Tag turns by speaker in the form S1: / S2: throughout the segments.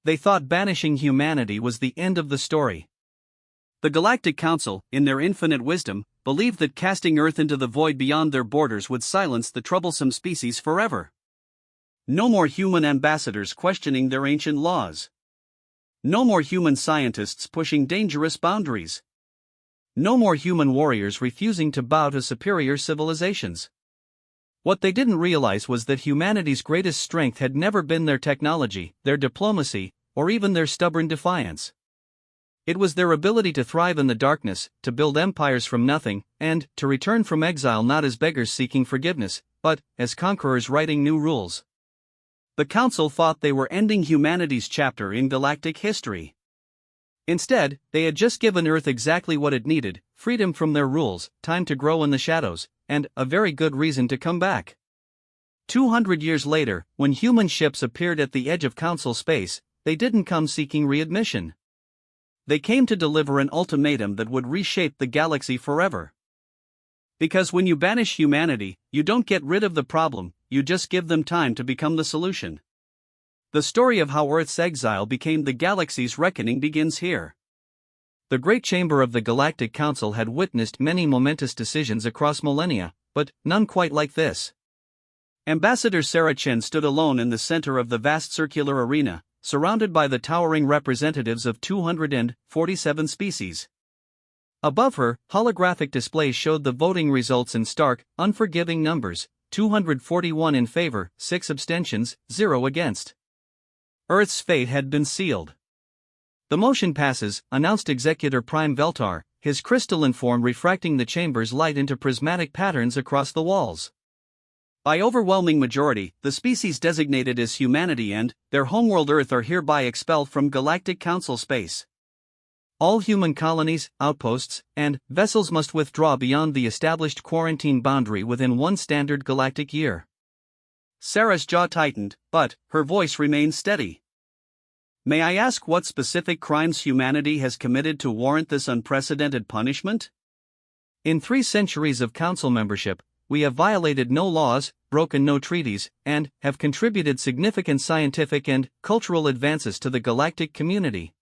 S1: They thought banishing humanity was the end of the story. The Galactic Council, in their infinite wisdom, believed that casting Earth into the void beyond their borders would silence the troublesome species forever. No more human ambassadors questioning their ancient laws. No more human scientists pushing dangerous boundaries. No more human warriors refusing to bow to superior civilizations. What they didn't realize was that humanity's greatest strength had never been their technology, their diplomacy, or even their stubborn defiance. It was their ability to thrive in the darkness, to build empires from nothing, and to return from exile not as beggars seeking forgiveness, but as conquerors writing new rules. The Council thought they were ending humanity's chapter in galactic history. Instead, they had just given Earth exactly what it needed: freedom from their rules, time to grow in the shadows, and a very good reason to come back. 200 years later, when human ships appeared at the edge of Council space, they didn't come seeking readmission. They came to deliver an ultimatum that would reshape the galaxy forever. Because when you banish humanity, you don't get rid of the problem, you just give them time to become the solution. The story of how Earth's exile became the galaxy's reckoning begins here. The Great Chamber of the Galactic Council had witnessed many momentous decisions across millennia, but none quite like this. Ambassador Sarah Chen stood alone in the center of the vast circular arena, surrounded by the towering representatives of 247 species. Above her, holographic displays showed the voting results in stark, unforgiving numbers: 241 in favor, 6 abstentions, 0 against. Earth's fate had been sealed. "The motion passes," announced Executor Prime Veltar, his crystalline form refracting the chamber's light into prismatic patterns across the walls. By overwhelming majority, the species designated as humanity and their homeworld Earth are hereby expelled from Galactic Council space. All human colonies, outposts, and vessels must withdraw beyond the established quarantine boundary within 1 standard galactic year. Sarah's jaw tightened, but her voice remained steady. "May I ask what specific crimes humanity has committed to warrant this unprecedented punishment?" "In 3 centuries of Council membership, we have violated no laws, broken no treaties, and have contributed significant scientific and cultural advances to the galactic community."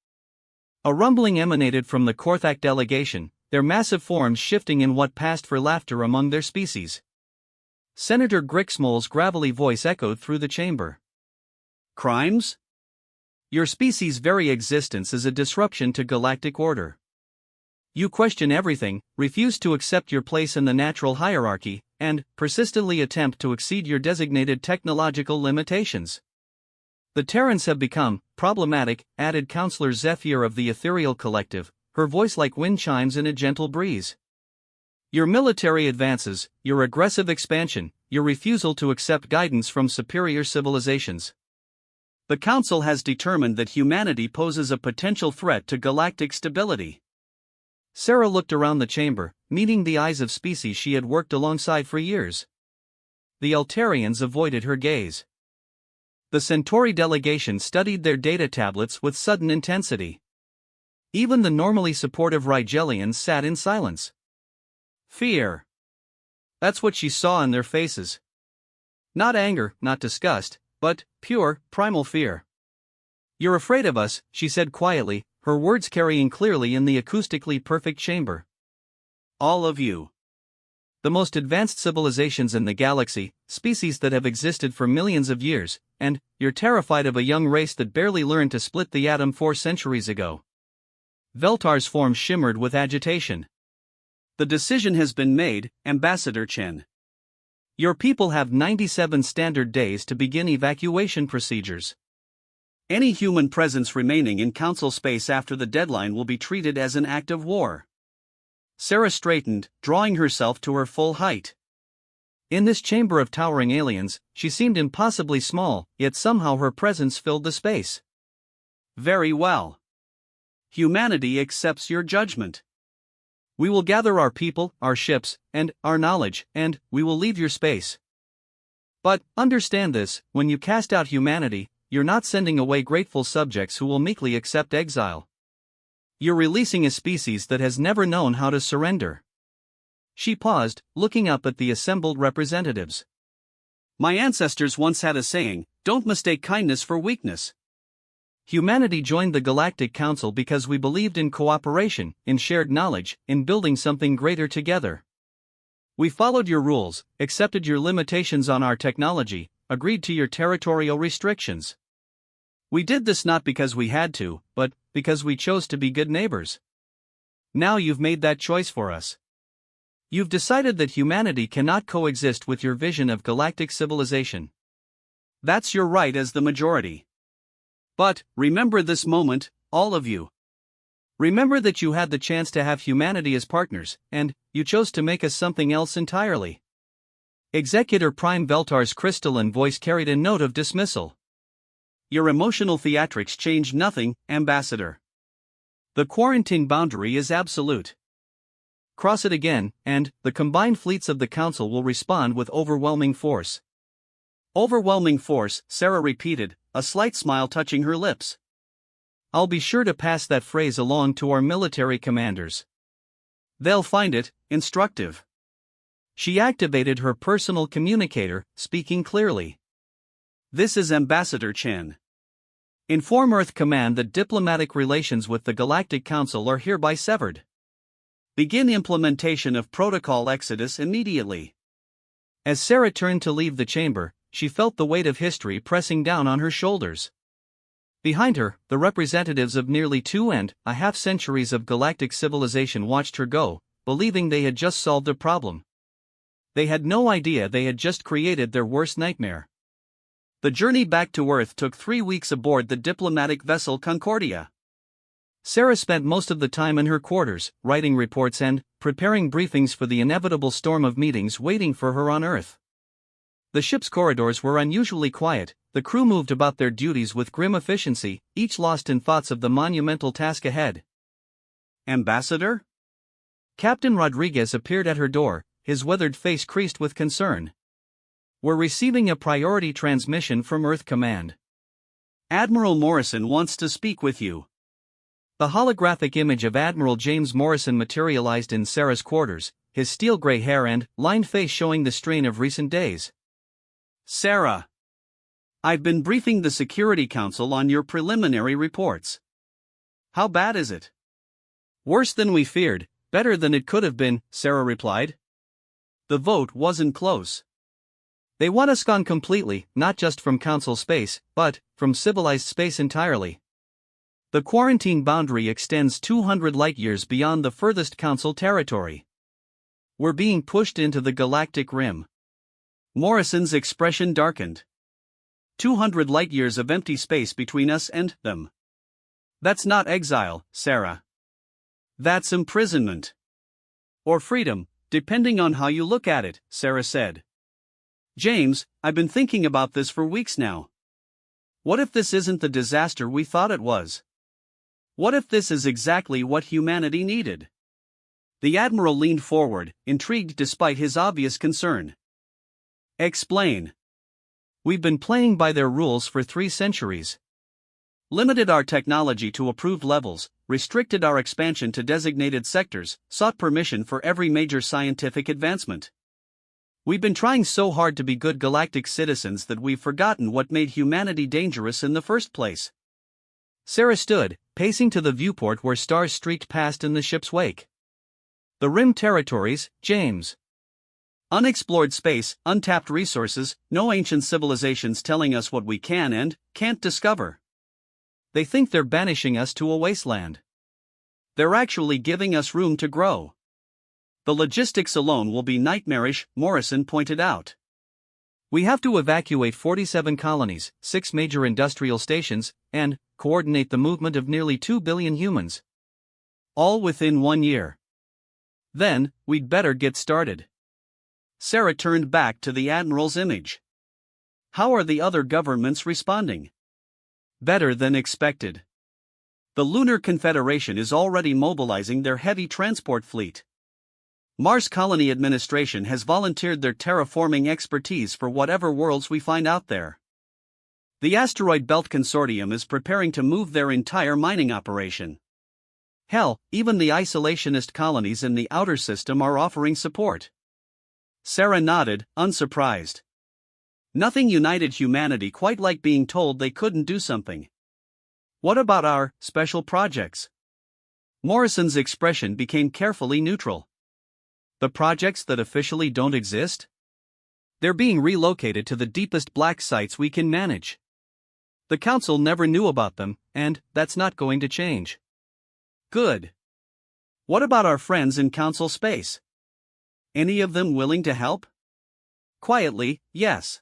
S1: A rumbling emanated from the Korthak delegation, their massive forms shifting in what passed for laughter among their species. Senator Grixmol's gravelly voice echoed through the chamber. "Crimes? Your species' very existence is a disruption to galactic order. You question everything, refuse to accept your place in the natural hierarchy, and persistently attempt to exceed your designated technological limitations. The Terrans have become problematic," added Counselor Zephyr of the Ethereal Collective, her voice like wind chimes in a gentle breeze. "Your military advances, your aggressive expansion, your refusal to accept guidance from superior civilizations. The Council has determined that humanity poses a potential threat to galactic stability." Sarah looked around the chamber, meeting the eyes of species she had worked alongside for years. The Altarians avoided her gaze. The Centauri delegation studied their data tablets with sudden intensity. Even the normally supportive Rigelians sat in silence. Fear. That's what she saw in their faces. Not anger, not disgust, but pure, primal fear. "You're afraid of us," she said quietly, her words carrying clearly in the acoustically perfect chamber. "All of you. The most advanced civilizations in the galaxy, species that have existed for millions of years, and you're terrified of a young race that barely learned to split the atom 4 centuries ago." Veltar's form shimmered with agitation. "The decision has been made, Ambassador Chen. Your people have 97 standard days to begin evacuation procedures. Any human presence remaining in Council space after the deadline will be treated as an act of war." Sarah straightened, drawing herself to her full height. In this chamber of towering aliens, she seemed impossibly small, yet somehow her presence filled the space. "Very well. Humanity accepts your judgment. We will gather our people, our ships, and our knowledge, and we will leave your space. But understand this: when you cast out humanity, you're not sending away grateful subjects who will meekly accept exile. You're releasing a species that has never known how to surrender." She paused, looking up at the assembled representatives. "My ancestors once had a saying: don't mistake kindness for weakness. Humanity joined the Galactic Council because we believed in cooperation, in shared knowledge, in building something greater together. We followed your rules, accepted your limitations on our technology, agreed to your territorial restrictions. We did this not because we had to, but because we chose to be good neighbors. Now you've made that choice for us. You've decided that humanity cannot coexist with your vision of galactic civilization. That's your right as the majority. But, remember this moment, all of you. Remember that you had the chance to have humanity as partners, and you chose to make us something else entirely. Executor Prime Veltar's crystalline voice carried a note of dismissal. Your emotional theatrics change nothing, Ambassador. The quarantine boundary is absolute. Cross it again, and the combined fleets of the Council will respond with overwhelming force. Overwhelming force, Sarah repeated, a slight smile touching her lips. I'll be sure to pass that phrase along to our military commanders. They'll find it instructive. She activated her personal communicator, speaking clearly. This is Ambassador Chen. Inform Earth Command that diplomatic relations with the Galactic Council are hereby severed. Begin implementation of Protocol Exodus immediately. As Sarah turned to leave the chamber, she felt the weight of history pressing down on her shoulders. Behind her, the representatives of nearly 2.5 centuries of galactic civilization watched her go, believing they had just solved a problem. They had no idea they had just created their worst nightmare. The journey back to Earth took 3 weeks aboard the diplomatic vessel Concordia. Sarah spent most of the time in her quarters, writing reports and preparing briefings for the inevitable storm of meetings waiting for her on Earth. The ship's corridors were unusually quiet, the crew moved about their duties with grim efficiency, each lost in thoughts of the monumental task ahead. Ambassador? Captain Rodriguez appeared at her door, his weathered face creased with concern. We're receiving a priority transmission from Earth Command. Admiral Morrison wants to speak with you. The holographic image of Admiral James Morrison materialized in Sarah's quarters, his steel-gray hair and lined face showing the strain of recent days. Sarah. I've been briefing the Security Council on your preliminary reports. How bad is it? Worse than we feared, better than it could have been, Sarah replied. The vote wasn't close. They want us gone completely, not just from Council space, but from civilized space entirely. The quarantine boundary extends 200 light-years beyond the furthest Council territory. We're being pushed into the galactic rim. Morrison's expression darkened. 200 light-years of empty space between us and them. That's not exile, Sarah. That's imprisonment. Or freedom, depending on how you look at it, Sarah said. James, I've been thinking about this for weeks now. What if this isn't the disaster we thought it was? What if this is exactly what humanity needed? The Admiral leaned forward, intrigued despite his obvious concern. Explain. We've been playing by their rules for 3 centuries. Limited our technology to approved levels, restricted our expansion to designated sectors, sought permission for every major scientific advancement. We've been trying so hard to be good galactic citizens that we've forgotten what made humanity dangerous in the first place. Sarah stood, pacing to the viewport where stars streaked past in the ship's wake. The rim territories, James. Unexplored space, untapped resources, no ancient civilizations telling us what we can and can't discover. They think they're banishing us to a wasteland. They're actually giving us room to grow. The logistics alone will be nightmarish, Morrison pointed out. We have to evacuate 47 colonies, 6 major industrial stations, and coordinate the movement of nearly 2 billion humans. All within 1 year. Then, we'd better get started. Sarah turned back to the Admiral's image. How are the other governments responding? Better than expected. The Lunar Confederation is already mobilizing their heavy transport fleet. Mars Colony Administration has volunteered their terraforming expertise for whatever worlds we find out there. The Asteroid Belt Consortium is preparing to move their entire mining operation. Hell, even the isolationist colonies in the outer system are offering support. Sarah nodded, unsurprised. Nothing united humanity quite like being told they couldn't do something. What about our special projects? Morrison's expression became carefully neutral. The projects that officially don't exist? They're being relocated to the deepest black sites we can manage. The council never knew about them, and that's not going to change. Good. What about our friends in council space? Any of them willing to help? Quietly, yes.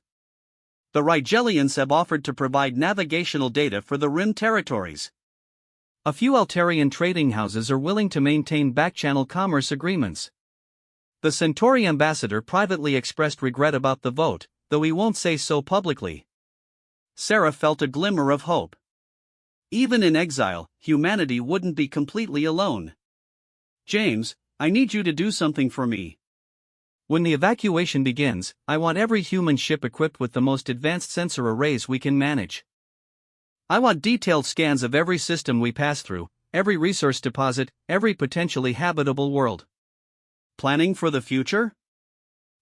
S1: The Rigelians have offered to provide navigational data for the Rim territories. A few Altarian trading houses are willing to maintain back-channel commerce agreements. The Centauri ambassador privately expressed regret about the vote, though he won't say so publicly. Sarah felt a glimmer of hope. Even in exile, humanity wouldn't be completely alone. James, I need you to do something for me. When the evacuation begins, I want every human ship equipped with the most advanced sensor arrays we can manage. I want detailed scans of every system we pass through, every resource deposit, every potentially habitable world. Planning for the future?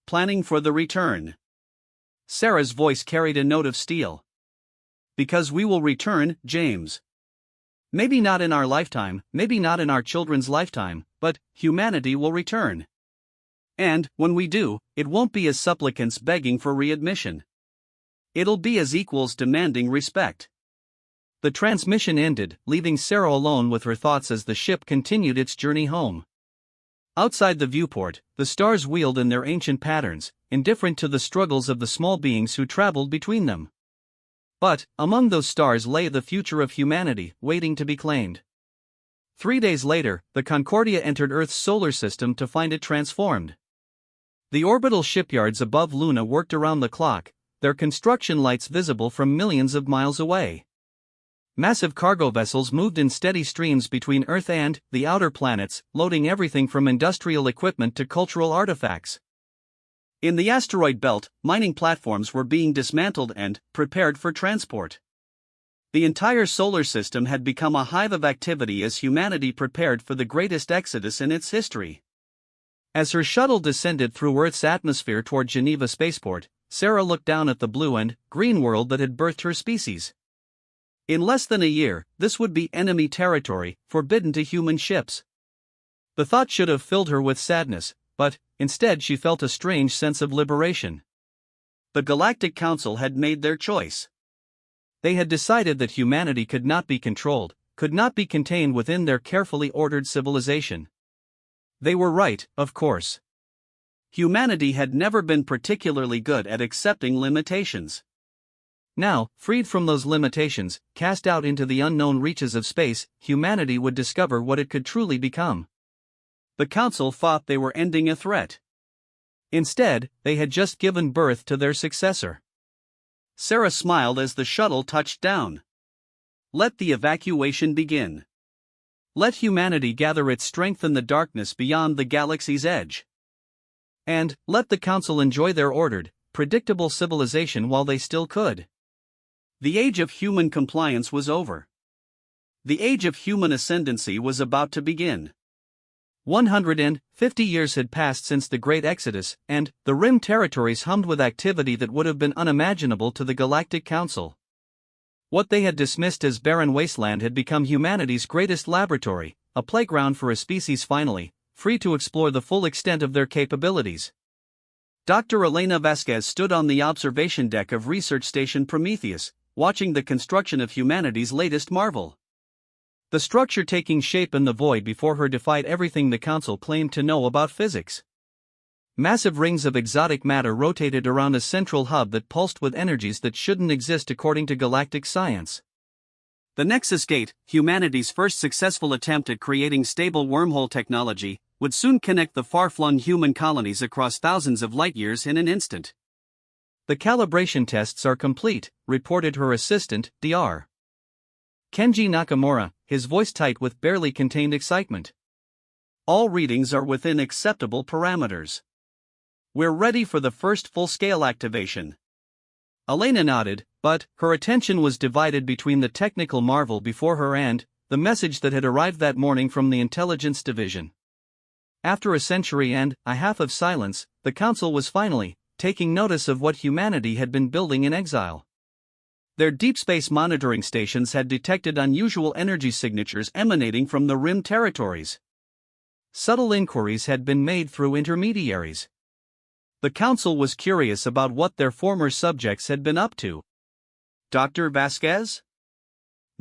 S1: Planning for the return. Sarah's voice carried a note of steel. Because we will return, James. Maybe not in our lifetime, maybe not in our children's lifetime, but humanity will return. And, when we do, it won't be as supplicants begging for readmission. It'll be as equals demanding respect. The transmission ended, leaving Sarah alone with her thoughts as the ship continued its journey home. Outside the viewport, the stars wheeled in their ancient patterns, indifferent to the struggles of the small beings who traveled between them. But, among those stars lay the future of humanity, waiting to be claimed. 3 days later, the Concordia entered Earth's solar system to find it transformed. The orbital shipyards above Luna worked around the clock, their construction lights visible from millions of miles away. Massive cargo vessels moved in steady streams between Earth and the outer planets, loading everything from industrial equipment to cultural artifacts. In the asteroid belt, mining platforms were being dismantled and prepared for transport. The entire solar system had become a hive of activity as humanity prepared for the greatest exodus in its history. As her shuttle descended through Earth's atmosphere toward Geneva spaceport, Sarah looked down at the blue and green world that had birthed her species. In less than a year, this would be enemy territory, forbidden to human ships. The thought should have filled her with sadness, but, instead she felt a strange sense of liberation. The Galactic Council had made their choice. They had decided that humanity could not be controlled, could not be contained within their carefully ordered civilization. They were right, of course. Humanity had never been particularly good at accepting limitations. Now, freed from those limitations, cast out into the unknown reaches of space, humanity would discover what it could truly become. The Council thought they were ending a threat. Instead, they had just given birth to their successor. Sarah smiled as the shuttle touched down. Let the evacuation begin. Let humanity gather its strength in the darkness beyond the galaxy's edge. And, let the Council enjoy their ordered, predictable civilization while they still could. The age of human compliance was over. The age of human ascendancy was about to begin. 150 years had passed since the Great Exodus, and the Rim territories hummed with activity that would have been unimaginable to the Galactic Council. What they had dismissed as barren wasteland had become humanity's greatest laboratory, a playground for a species finally free to explore the full extent of their capabilities. Dr. Elena Vasquez stood on the observation deck of Research Station Prometheus, watching the construction of humanity's latest marvel. The structure taking shape in the void before her defied everything the Council claimed to know about physics. Massive rings of exotic matter rotated around a central hub that pulsed with energies that shouldn't exist according to galactic science. The Nexus Gate, humanity's first successful attempt at creating stable wormhole technology, would soon connect the far-flung human colonies across thousands of light-years in an instant. The calibration tests are complete, reported her assistant, Dr. Kenji Nakamura, his voice tight with barely contained excitement. All readings are within acceptable parameters. We're ready for the first full-scale activation. Elena nodded, but her attention was divided between the technical marvel before her and the message that had arrived that morning from the Intelligence Division. After a century and a half of silence, the Council was finally taking notice of what humanity had been building in exile. Their deep space monitoring stations had detected unusual energy signatures emanating from the rim territories. Subtle inquiries had been made through intermediaries. The council was curious about what their former subjects had been up to. Dr. Vasquez?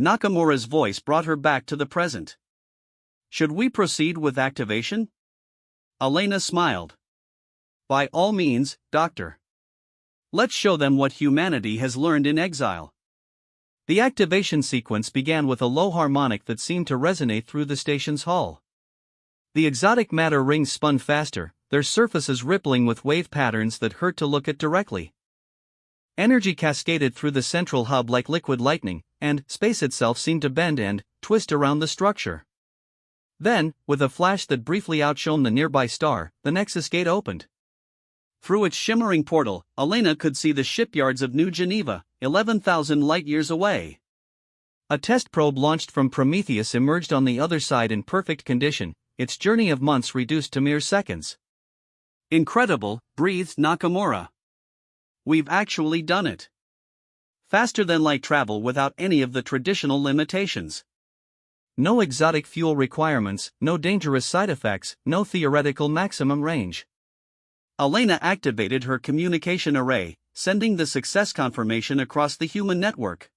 S1: Nakamura's voice brought her back to the present. Should we proceed with activation? Elena smiled. By all means, Doctor. Let's show them what humanity has learned in exile. The activation sequence began with a low harmonic that seemed to resonate through the station's hull. The exotic matter rings spun faster, their surfaces rippling with wave patterns that hurt to look at directly. Energy cascaded through the central hub like liquid lightning, and space itself seemed to bend and twist around the structure. Then, with a flash that briefly outshone the nearby star, the Nexus gate opened. Through its shimmering portal, Elena could see the shipyards of New Geneva, 11,000 light-years away. A test probe launched from Prometheus emerged on the other side in perfect condition, its journey of months reduced to mere seconds. Incredible, breathed Nakamura. We've actually done it. Faster than light travel without any of the traditional limitations. No exotic fuel requirements, no dangerous side effects, no theoretical maximum range. Elena activated her communication array, sending the success confirmation across the human network.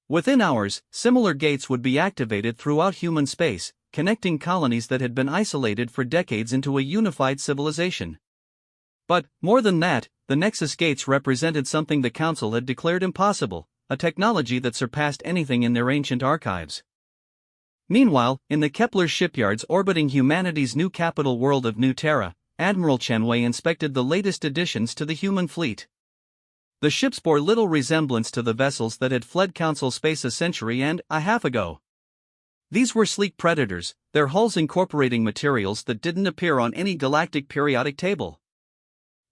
S1: Within hours, similar gates would be activated throughout human space, connecting colonies that had been isolated for decades into a unified civilization. But, more than that, the Nexus gates represented something the Council had declared impossible, a technology that surpassed anything in their ancient archives. Meanwhile, in the Kepler shipyards orbiting humanity's new capital world of New Terra, Admiral Chenwei inspected the latest additions to the human fleet. The ships bore little resemblance to the vessels that had fled Council space a century and a half ago. These were sleek predators, their hulls incorporating materials that didn't appear on any galactic periodic table.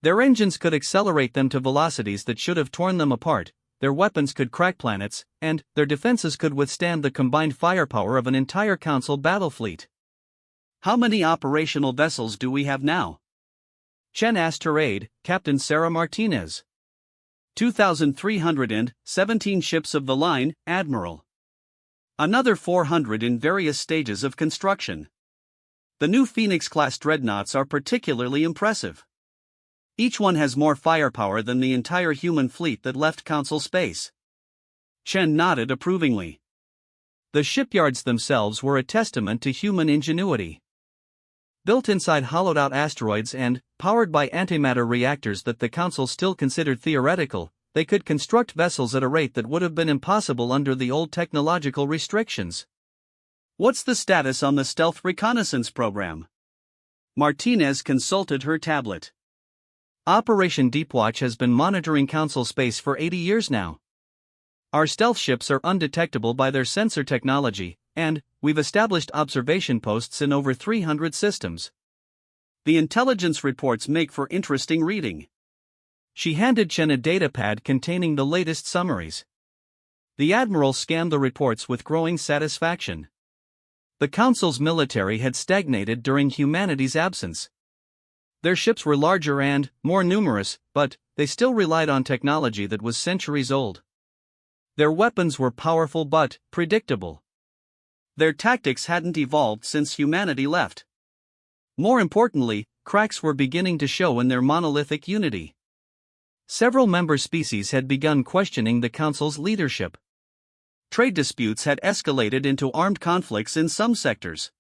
S1: Their engines could accelerate them to velocities that should have torn them apart, their weapons could crack planets, and their defenses could withstand the combined firepower of an entire Council battle fleet. How many operational vessels do we have now? Chen asked her aide, Captain Sarah Martinez. 2,317 ships of the line, Admiral. Another 400 in various stages of construction. The new Phoenix-class dreadnoughts are particularly impressive. Each one has more firepower than the entire human fleet that left Council space. Chen nodded approvingly. The shipyards themselves were a testament to human ingenuity. Built inside hollowed-out asteroids and powered by antimatter reactors that the Council still considered theoretical, they could construct vessels at a rate that would have been impossible under the old technological restrictions. What's the status on the stealth reconnaissance program? Martinez consulted her tablet. Operation Deepwatch has been monitoring Council space for 80 years now. Our stealth ships are undetectable by their sensor technology, and we've established observation posts in over 300 systems. The intelligence reports make for interesting reading. She handed Chen a datapad containing the latest summaries. The Admiral scanned the reports with growing satisfaction. The Council's military had stagnated during humanity's absence. Their ships were larger and more numerous, but they still relied on technology that was centuries old. Their weapons were powerful but predictable. Their tactics hadn't evolved since humanity left. More importantly, cracks were beginning to show in their monolithic unity. Several member species had begun questioning the Council's leadership. Trade disputes had escalated into armed conflicts in some sectors.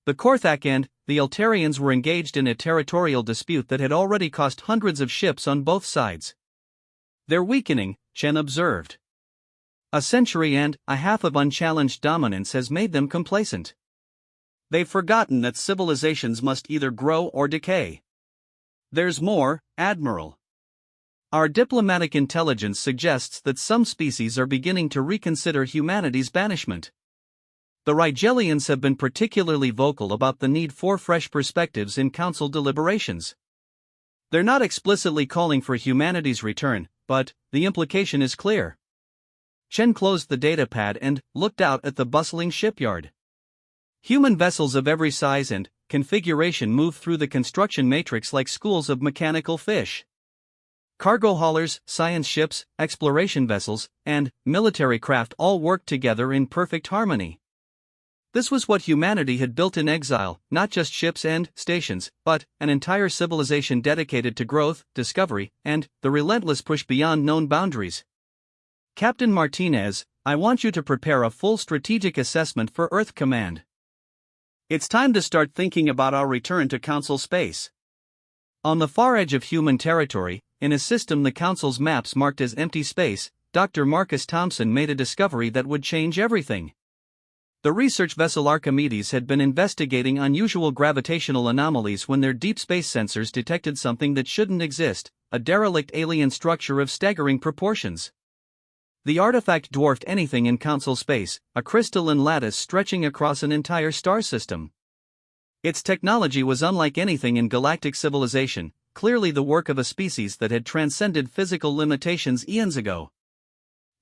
S1: The Korthak and the Eltarians were engaged in a territorial dispute that had already cost hundreds of ships on both sides. They're weakening, Chen observed. A century and a half of unchallenged dominance has made them complacent. They've forgotten that civilizations must either grow or decay. There's more, Admiral. Our diplomatic intelligence suggests that some species are beginning to reconsider humanity's banishment. The Rigelians have been particularly vocal about the need for fresh perspectives in Council deliberations. They're not explicitly calling for humanity's return, but the implication is clear. Chen closed the datapad and looked out at the bustling shipyard. Human vessels of every size and configuration move through the construction matrix like schools of mechanical fish. Cargo haulers, science ships, exploration vessels, and military craft all worked together in perfect harmony. This was what humanity had built in exile, not just ships and stations, but an entire civilization dedicated to growth, discovery, and the relentless push beyond known boundaries. Captain Martinez, I want you to prepare a full strategic assessment for Earth Command. It's time to start thinking about our return to Council space. On the far edge of human territory, in a system the Council's maps marked as empty space, Dr. Marcus Thompson made a discovery that would change everything. The research vessel Archimedes had been investigating unusual gravitational anomalies when their deep space sensors detected something that shouldn't exist, a derelict alien structure of staggering proportions. The artifact dwarfed anything in Council space, a crystalline lattice stretching across an entire star system. Its technology was unlike anything in galactic civilization, clearly the work of a species that had transcended physical limitations eons ago.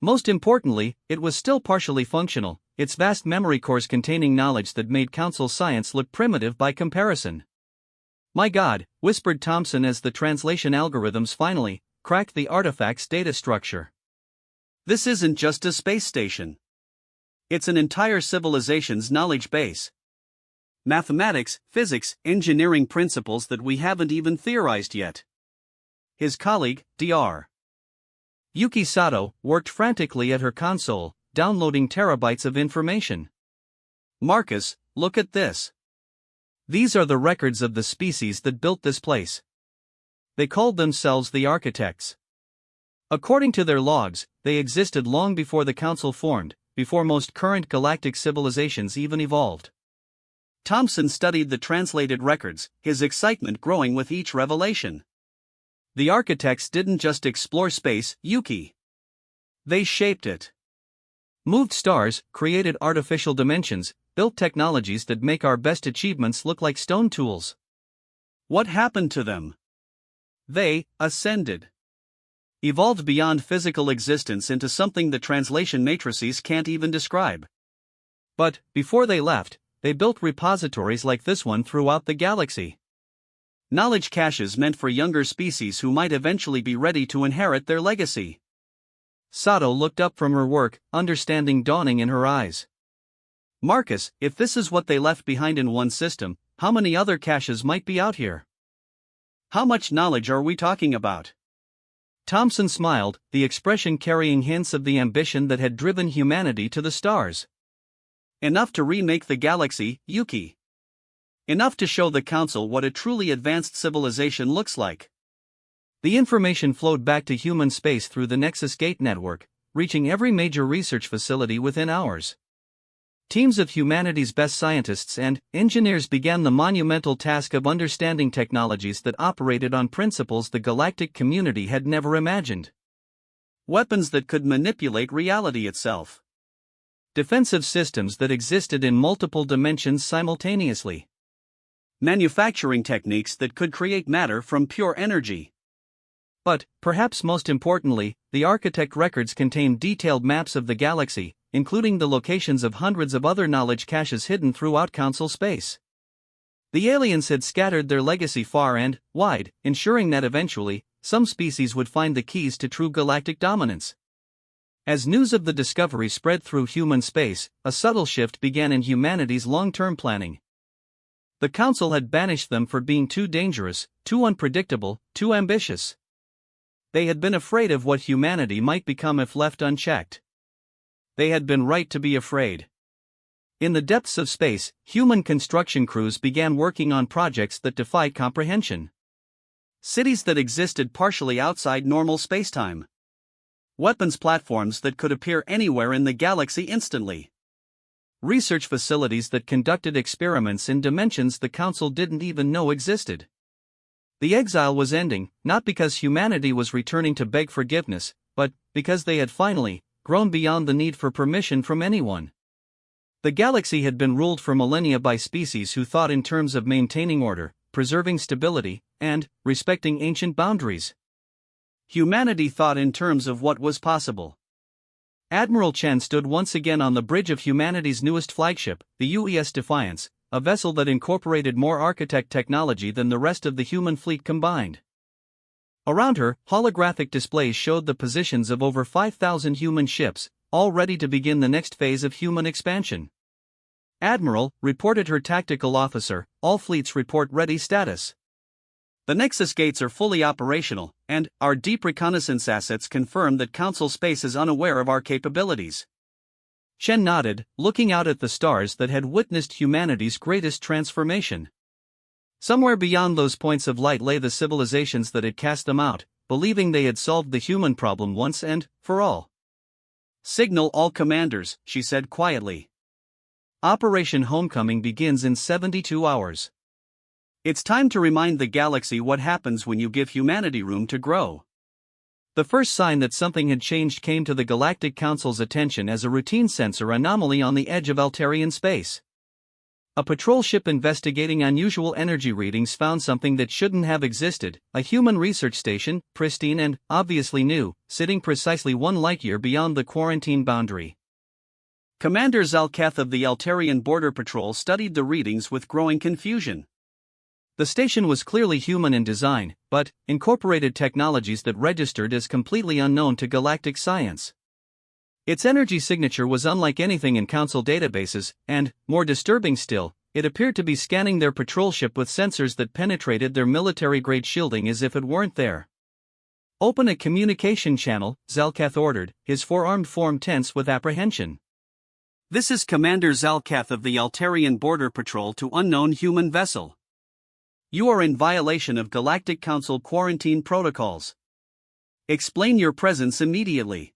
S1: Most importantly, it was still partially functional, its vast memory cores containing knowledge that made Council science look primitive by comparison. "My God," whispered Thompson as the translation algorithms finally cracked the artifact's data structure. "This isn't just a space station. It's an entire civilization's knowledge base. Mathematics, physics, engineering principles that we haven't even theorized yet." His colleague, Dr. Yuki Sato, worked frantically at her console, downloading terabytes of information. "Marcus, look at this. These are the records of the species that built this place. They called themselves the architects. According to their logs, they existed long before the Council formed, before most current galactic civilizations even evolved." Thompson studied the translated records, his excitement growing with each revelation. The architects didn't just explore space, Yuki. They shaped it. Moved stars, created artificial dimensions, built technologies that make our best achievements look like stone tools. What happened to them? They ascended. Evolved beyond physical existence into something the translation matrices can't even describe. But, before they left, they built repositories like this one throughout the galaxy. Knowledge caches meant for younger species who might eventually be ready to inherit their legacy. Sato looked up from her work, understanding dawning in her eyes. "Marcus, if this is what they left behind in one system, how many other caches might be out here? How much knowledge are we talking about?" Thompson smiled, the expression carrying hints of the ambition that had driven humanity to the stars. "Enough to remake the galaxy, Yuki. Enough to show the Council what a truly advanced civilization looks like." The information flowed back to human space through the Nexus Gate network, reaching every major research facility within hours. Teams of humanity's best scientists and engineers began the monumental task of understanding technologies that operated on principles the galactic community had never imagined. Weapons that could manipulate reality itself. Defensive systems that existed in multiple dimensions simultaneously. Manufacturing techniques that could create matter from pure energy. But, perhaps most importantly, the architect records contained detailed maps of the galaxy, including the locations of hundreds of other knowledge caches hidden throughout Council space. The aliens had scattered their legacy far and wide, ensuring that eventually, some species would find the keys to true galactic dominance. As news of the discovery spread through human space, a subtle shift began in humanity's long-term planning. The Council had banished them for being too dangerous, too unpredictable, too ambitious. They had been afraid of what humanity might become if left unchecked. They had been right to be afraid. In the depths of space, human construction crews began working on projects that defied comprehension. Cities that existed partially outside normal spacetime. Weapons platforms that could appear anywhere in the galaxy instantly. Research facilities that conducted experiments in dimensions the Council didn't even know existed. The exile was ending, not because humanity was returning to beg forgiveness, but because they had finally grown beyond the need for permission from anyone. The galaxy had been ruled for millennia by species who thought in terms of maintaining order, preserving stability, and respecting ancient boundaries. Humanity thought in terms of what was possible. Admiral Chen stood once again on the bridge of humanity's newest flagship, the UES Defiance, a vessel that incorporated more architect technology than the rest of the human fleet combined. Around her, holographic displays showed the positions of over 5,000 human ships, all ready to begin the next phase of human expansion. Admiral, reported her tactical officer, all fleets report ready status. The Nexus gates are fully operational, and our deep reconnaissance assets confirm that Council Space is unaware of our capabilities. Chen nodded, looking out at the stars that had witnessed humanity's greatest transformation. Somewhere beyond those points of light lay the civilizations that had cast them out, believing they had solved the human problem once and for all. "Signal all commanders," she said quietly. "Operation Homecoming begins in 72 hours. It's time to remind the galaxy what happens when you give humanity room to grow." The first sign that something had changed came to the Galactic Council's attention as a routine sensor anomaly on the edge of Altarian space. A patrol ship investigating unusual energy readings found something that shouldn't have existed, a human research station, pristine and, obviously new, sitting precisely 1 light-year beyond the quarantine boundary. Commander Zalkath of the Altarian Border Patrol studied the readings with growing confusion. The station was clearly human in design, but incorporated technologies that registered as completely unknown to galactic science. Its energy signature was unlike anything in Council databases, and, more disturbing still, it appeared to be scanning their patrol ship with sensors that penetrated their military-grade shielding as if it weren't there. "Open a communication channel," Zalkath ordered, his forearmed form tense with apprehension. "This is Commander Zalkath of the Altarian Border Patrol to unknown human vessel. You are in violation of Galactic Council quarantine protocols. Explain your presence immediately."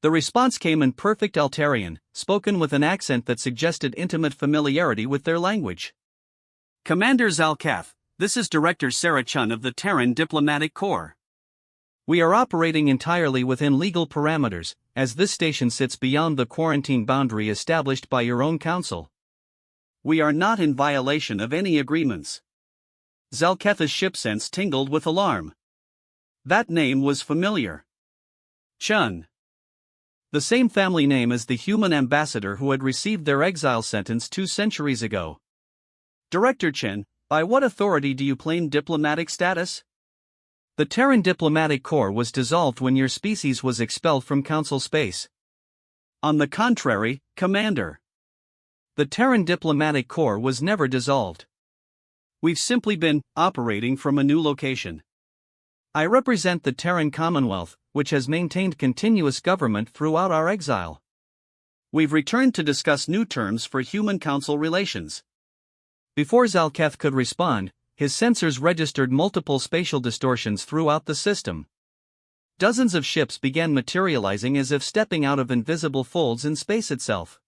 S1: The response came in perfect Altarian, spoken with an accent that suggested intimate familiarity with their language. "Commander Zalkath, this is Director Sarah Chun of the Terran Diplomatic Corps. We are operating entirely within legal parameters, as this station sits beyond the quarantine boundary established by your own council. We are not in violation of any agreements." Zalkath's ship sense tingled with alarm. That name was familiar. Chun. The same family name as the human ambassador who had received their exile sentence 2 centuries ago. "Director Chen, by what authority do you claim diplomatic status?" "The Terran Diplomatic Corps was dissolved when your species was expelled from Council space." "On the contrary, Commander. The Terran Diplomatic Corps was never dissolved. We've simply been operating from a new location. I represent the Terran Commonwealth, which has maintained continuous government throughout our exile. We've returned to discuss new terms for human council relations." Before Zalkath could respond, his sensors registered multiple spatial distortions throughout the system. Dozens of ships began materializing as if stepping out of invisible folds in space itself.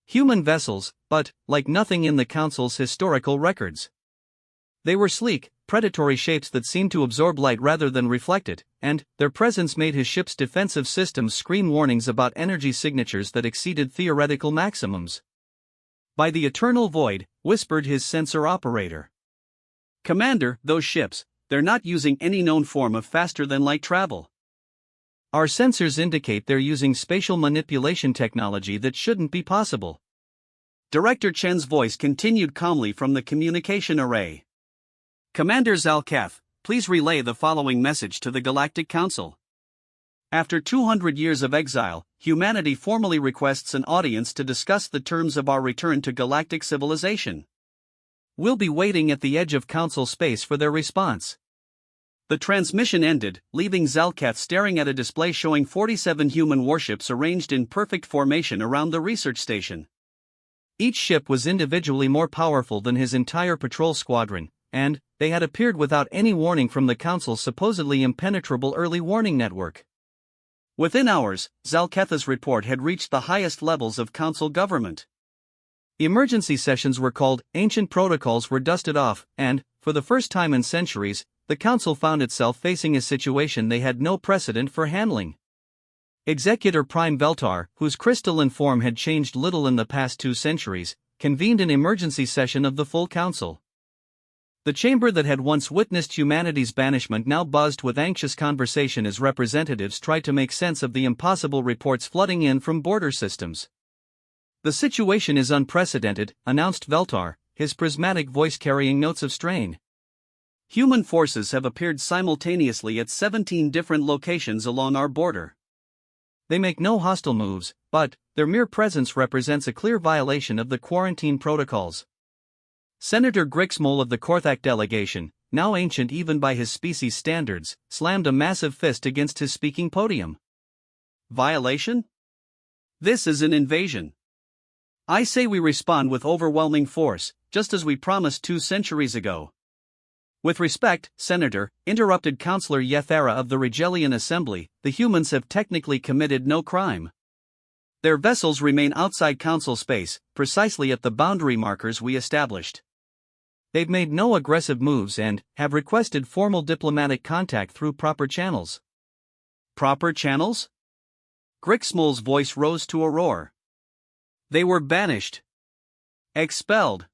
S1: Human vessels, but, like nothing in the Council's historical records. They were sleek, predatory shapes that seemed to absorb light rather than reflect it, and their presence made his ship's defensive systems scream warnings about energy signatures that exceeded theoretical maximums. "By the eternal void," whispered his sensor operator. "Commander, those ships, they're not using any known form of faster-than-light travel. Our sensors indicate they're using spatial manipulation technology that shouldn't be possible." Director Chen's voice continued calmly from the communication array. "Commander Zalkath, please relay the following message to the Galactic Council. After 200 years of exile, humanity formally requests an audience to discuss the terms of our return to galactic civilization. We'll be waiting at the edge of Council space for their response." The transmission ended, leaving Zalkath staring at a display showing 47 human warships arranged in perfect formation around the research station. Each ship was individually more powerful than his entire patrol squadron, and they had appeared without any warning from the Council's supposedly impenetrable early warning network. Within hours, Zalkath's report had reached the highest levels of Council government. Emergency sessions were called, ancient protocols were dusted off, and, for the first time in centuries, the Council found itself facing a situation they had no precedent for handling. Executor Prime Veltar, whose crystalline form had changed little in the past 2 centuries, convened an emergency session of the full Council. The chamber that had once witnessed humanity's banishment now buzzed with anxious conversation as representatives tried to make sense of the impossible reports flooding in from border systems. "The situation is unprecedented," announced Veltar, his prismatic voice carrying notes of strain. Human forces have appeared simultaneously at 17 different locations along our border. They make no hostile moves, but their mere presence represents a clear violation of the quarantine protocols. Senator Grixmole of the Korthak delegation, now ancient even by his species standards, slammed a massive fist against his speaking podium. Violation? This is an invasion. I say we respond with overwhelming force, just as we promised 2 centuries ago. With respect, Senator, interrupted Councillor Yethera of the Regelian Assembly, the humans have technically committed no crime. Their vessels remain outside Council space, precisely at the boundary markers we established. They've made no aggressive moves and have requested formal diplomatic contact through proper channels. Proper channels? Grixmole's voice rose to a roar. They were banished. Expelled.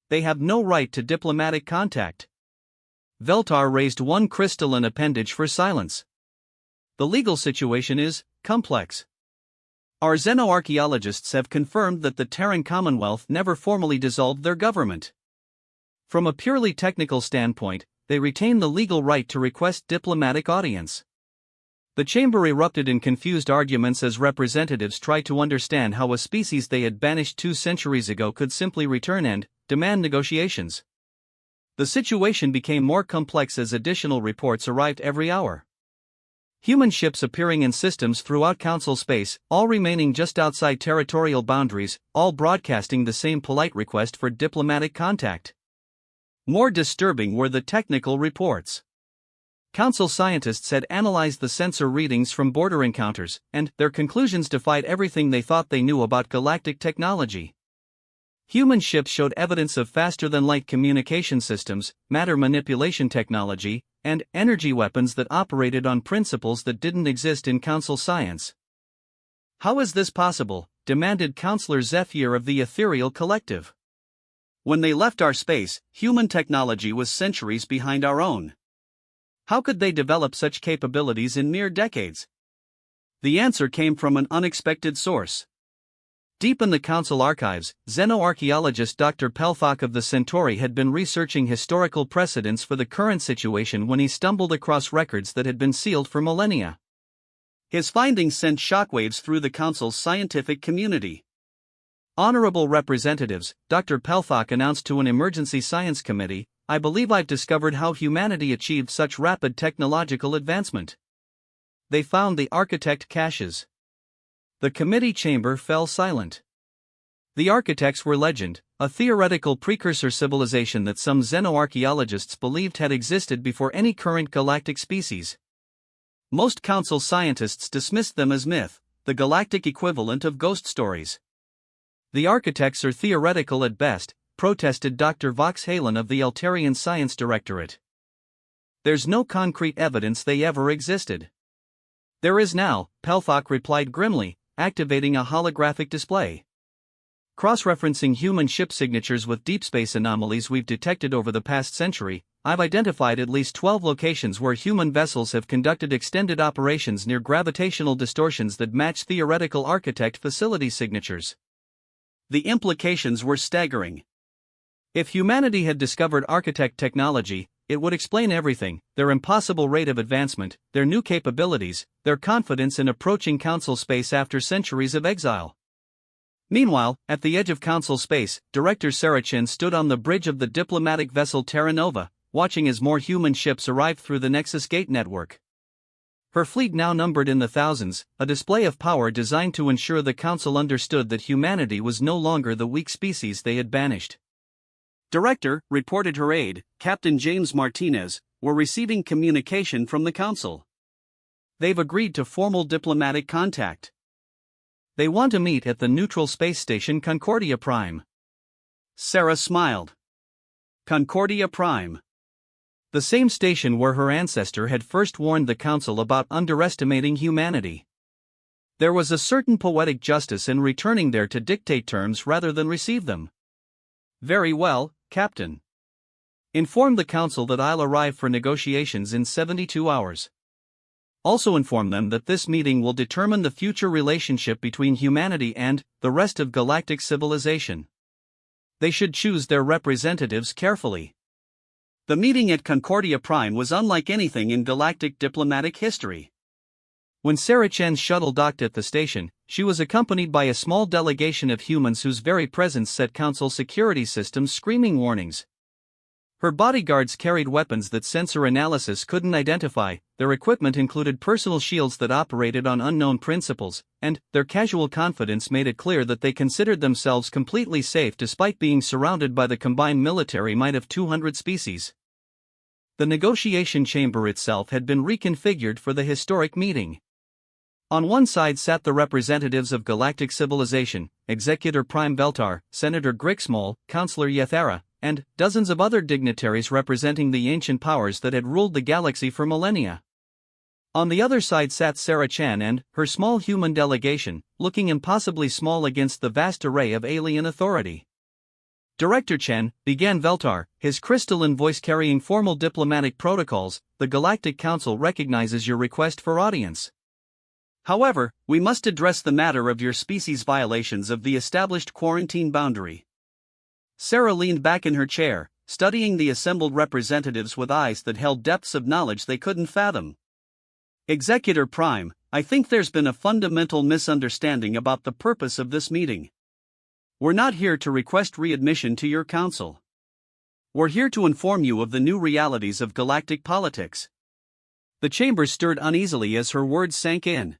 S1: They have no right to diplomatic contact. Veltar raised one crystalline appendage for silence. The legal situation is complex. Our xenoarchaeologists have confirmed that the Terran Commonwealth never formally dissolved their government. From a purely technical standpoint, they retain the legal right to request diplomatic audience. The chamber erupted in confused arguments as representatives tried to understand how a species they had banished 2 centuries ago could simply return and demand negotiations. The situation became more complex as additional reports arrived every hour. Human ships appearing in systems throughout Council space, all remaining just outside territorial boundaries, all broadcasting the same polite request for diplomatic contact. More disturbing were the technical reports. Council scientists had analyzed the sensor readings from border encounters, and their conclusions defied everything they thought they knew about galactic technology. Human ships showed evidence of faster-than-light communication systems, matter manipulation technology, and energy weapons that operated on principles that didn't exist in Council science. How is this possible? Demanded Councillor Zephyr of the Ethereal Collective. When they left our space, human technology was centuries behind our own. How could they develop such capabilities in mere decades? The answer came from an unexpected source. Deep in the Council archives, xenoarchaeologist Dr. Pelthak of the Centauri had been researching historical precedents for the current situation when he stumbled across records that had been sealed for millennia. His findings sent shockwaves through the Council's scientific community. Honorable representatives, Dr. Pelthak announced to an emergency science committee, I believe I've discovered how humanity achieved such rapid technological advancement. They found the architect caches. The committee chamber fell silent. The architects were legend, a theoretical precursor civilization that some xenoarchaeologists believed had existed before any current galactic species. Most Council scientists dismissed them as myth, the galactic equivalent of ghost stories. The architects are theoretical at best, protested Dr. Vox Halen of the Altarian Science Directorate. There's no concrete evidence they ever existed. There is now, Pelthak replied grimly, activating a holographic display. Cross-referencing human ship signatures with deep space anomalies we've detected over the past century, I've identified at least 12 locations where human vessels have conducted extended operations near gravitational distortions that match theoretical architect facility signatures. The implications were staggering. If humanity had discovered architect technology, it would explain everything: their impossible rate of advancement, their new capabilities, their confidence in approaching Council space after centuries of exile. Meanwhile, at the edge of Council space, Director Sarachin stood on the bridge of the diplomatic vessel Terra Nova, watching as more human ships arrived through the Nexus Gate network. Her fleet now numbered in the thousands, a display of power designed to ensure the Council understood that humanity was no longer the weak species they had banished. Director, reported her aide, Captain James Martinez, were receiving communication from the Council. They've agreed to formal diplomatic contact. They want to meet at the neutral space station Concordia Prime. Sarah smiled. Concordia Prime. The same station where her ancestor had first warned the Council about underestimating humanity. There was a certain poetic justice in returning there to dictate terms rather than receive them. Very well, Captain. Inform the Council that I'll arrive for negotiations in 72 hours. Also inform them that this meeting will determine the future relationship between humanity and the rest of galactic civilization. They should choose their representatives carefully. The meeting at Concordia Prime was unlike anything in galactic diplomatic history. When Sarah Chen's shuttle docked at the station, she was accompanied by a small delegation of humans whose very presence set Council security systems screaming warnings. Her bodyguards carried weapons that sensor analysis couldn't identify, their equipment included personal shields that operated on unknown principles, and their casual confidence made it clear that they considered themselves completely safe despite being surrounded by the combined military might of 200 species. The negotiation chamber itself had been reconfigured for the historic meeting. On one side sat the representatives of galactic civilization, Executor Prime Veltar, Senator Grixmol, Councillor Yethera, and dozens of other dignitaries representing the ancient powers that had ruled the galaxy for millennia. On the other side sat Sarah Chen and her small human delegation, looking impossibly small against the vast array of alien authority. Director Chen, began Veltar, his crystalline voice carrying formal diplomatic protocols, the Galactic Council recognizes your request for audience. However, we must address the matter of your species' violations of the established quarantine boundary. Sarah leaned back in her chair, studying the assembled representatives with eyes that held depths of knowledge they couldn't fathom. Executor Prime, I think there's been a fundamental misunderstanding about the purpose of this meeting. We're not here to request readmission to your council. We're here to inform you of the new realities of galactic politics. The chamber stirred uneasily as her words sank in.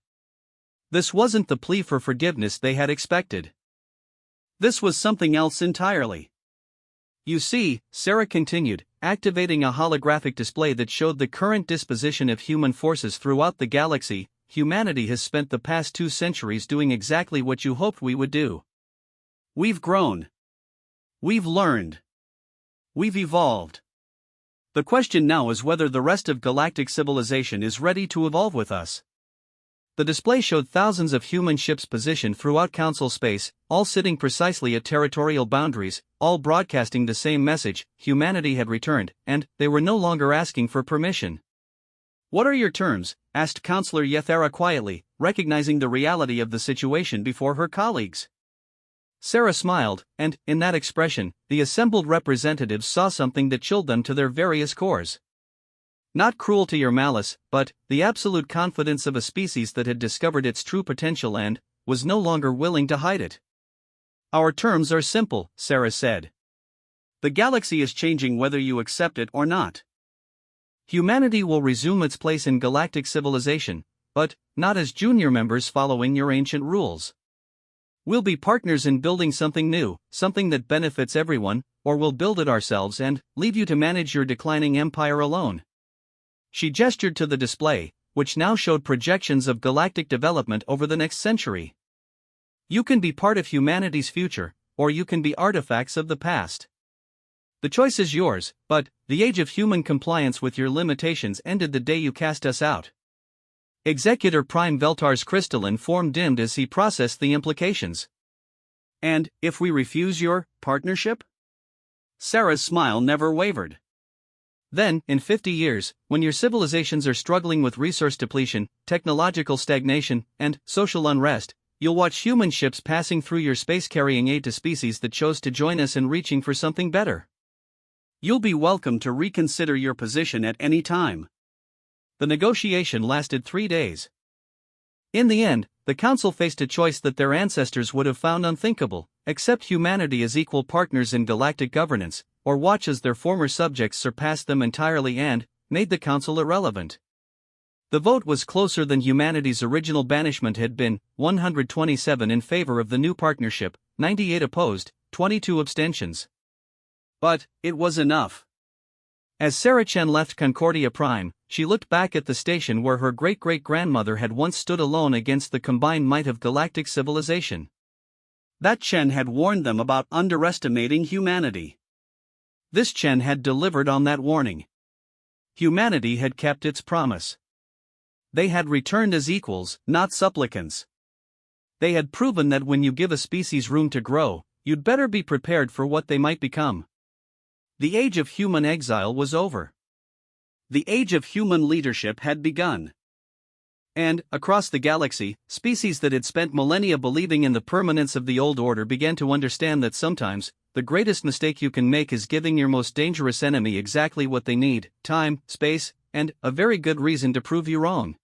S1: This wasn't the plea for forgiveness they had expected. This was something else entirely. You see, Sarah continued, activating a holographic display that showed the current disposition of human forces throughout the galaxy. Humanity has spent the past 2 centuries doing exactly what you hoped we would do. We've grown. We've learned. We've evolved. The question now is whether the rest of galactic civilization is ready to evolve with us. The display showed thousands of human ships positioned throughout Council space, all sitting precisely at territorial boundaries, all broadcasting the same message: humanity had returned, and they were no longer asking for permission. What are your terms? Asked Councillor Yethera quietly, recognizing the reality of the situation before her colleagues. Sarah smiled, and, in that expression, the assembled representatives saw something that chilled them to their various cores. Not cruelty or malice, but the absolute confidence of a species that had discovered its true potential and was no longer willing to hide it. Our terms are simple, Sarah said. The galaxy is changing whether you accept it or not. Humanity will resume its place in galactic civilization, but not as junior members following your ancient rules. We'll be partners in building something new, something that benefits everyone, or we'll build it ourselves and leave you to manage your declining empire alone. She gestured to the display, which now showed projections of galactic development over the next century. You can be part of humanity's future, or you can be artifacts of the past. The choice is yours, but the age of human compliance with your limitations ended the day you cast us out. Executor Prime Veltar's crystalline form dimmed as he processed the implications. And if we refuse your partnership? Sarah's smile never wavered. Then, in 50 years, when your civilizations are struggling with resource depletion, technological stagnation, and social unrest, you'll watch human ships passing through your space carrying aid to species that chose to join us in reaching for something better. You'll be welcome to reconsider your position at any time. The negotiation lasted 3 days. In the end, the Council faced a choice that their ancestors would have found unthinkable: accept humanity as equal partners in galactic governance, or watch as their former subjects surpassed them entirely and made the Council irrelevant. The vote was closer than humanity's original banishment had been: 127 in favor of the new partnership, 98 opposed, 22 abstentions. But it was enough. As Sarah Chen left Concordia Prime, she looked back at the station where her great-great-grandmother had once stood alone against the combined might of galactic civilization. That Chen had warned them about underestimating humanity. This Chen had delivered on that warning. Humanity had kept its promise. They had returned as equals, not supplicants. They had proven that when you give a species room to grow, you'd better be prepared for what they might become. The age of human exile was over. The age of human leadership had begun. And, across the galaxy, species that had spent millennia believing in the permanence of the old order began to understand that sometimes, the greatest mistake you can make is giving your most dangerous enemy exactly what they need: time, space, and a very good reason to prove you wrong.